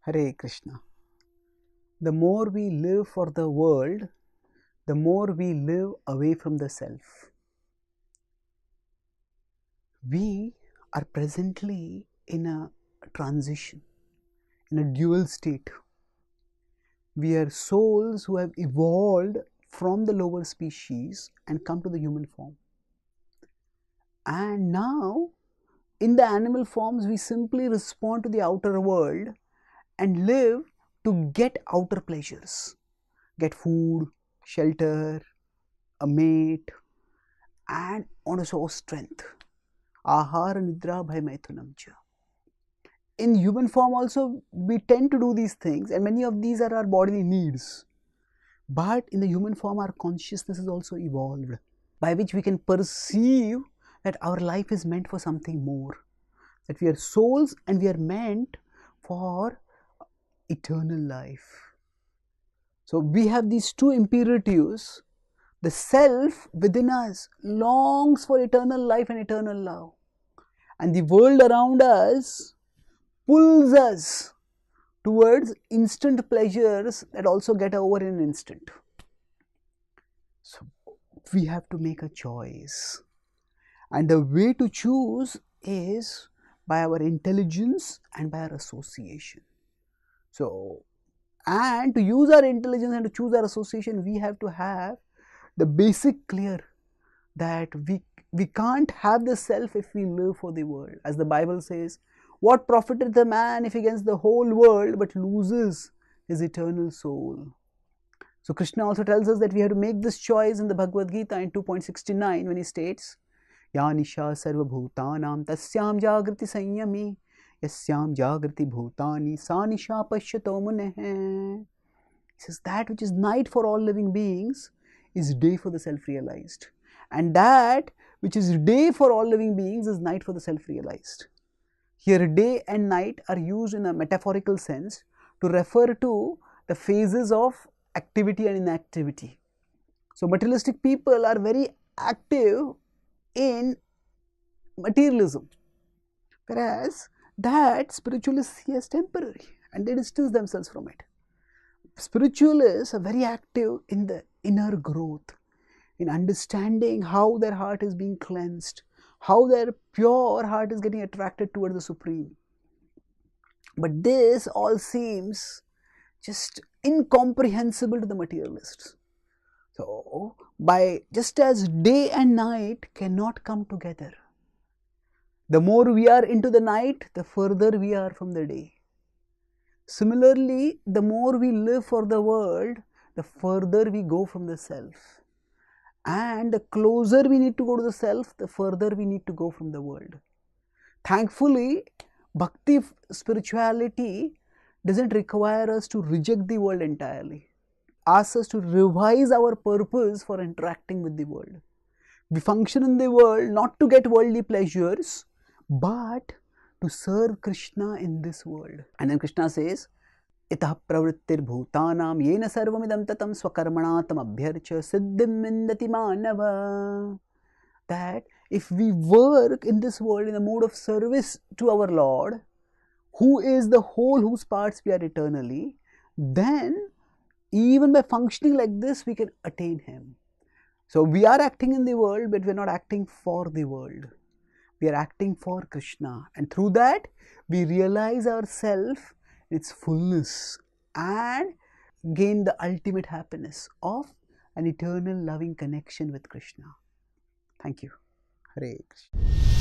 Hare Krishna. The more we live for the world, the more we live away from the self. We are presently in a transition, in a dual state. We are souls who have evolved from the lower species and come to the human form. And now, in the animal forms, we simply respond to the outer world and live to get outer pleasures, get food, shelter, a mate, and on a show strength. Ahara nidra bhai maithunam cha. In human form also, we tend to do these things, and many of these are our bodily needs. But in the human form, our consciousness is also evolved, by which we can perceive that our life is meant for something more, that we are souls and we are meant for eternal life. So we have these two imperatives. The self within us longs for eternal life and eternal love, and the world around us pulls us towards instant pleasures that also get over in an instant. So we have to make a choice, and the way to choose is by our intelligence and by our association. So, and to use our intelligence and to choose our association, we have to have the basic clear that we can't have the self if we live for the world. As the Bible says, what profiteth the man if he gains the whole world but loses his eternal soul? So Krishna also tells us that we have to make this choice in the Bhagavad Gita in 2.69 when he states, Ya nisha sarva bhutanam tasyam jagriti sanyami yasyam jagriti bhutani sa nisha pashyato muneh. He says that which is night for all living beings is day for the self-realized, and that which is day for all living beings is night for the self-realized. Here day and night are used in a metaphorical sense to refer to the phases of activity and inactivity. So materialistic people are very active in materialism, whereas that spiritualists see as temporary and they distance themselves from it. Spiritualists are very active in the inner growth, in understanding how their heart is being cleansed, how their pure heart is getting attracted towards the Supreme. But this all seems just incomprehensible to the materialists. So, just as day and night cannot come together, the more we are into the night, the further we are from the day. Similarly, the more we live for the world, the further we go from the self. And the closer we need to go to the self, the further we need to go from the world. Thankfully, Bhakti spirituality doesn't require us to reject the world entirely. Asks us to revise our purpose for interacting with the world. We function in the world not to get worldly pleasures, but to serve Krishna in this world. And then Krishna says, Itah pravrittir bhutanam yena sarvamidam tatam swakarmanatam abhyarcha siddhim mindati manava. That if we work in this world in a mode of service to our Lord, who is the whole whose parts we are eternally, then even by functioning like this, we can attain Him. So we are acting in the world, but we are not acting for the world. We are acting for Krishna, and through that, we realize ourselves in its fullness and gain the ultimate happiness of an eternal loving connection with Krishna. Thank you. Hare Krishna.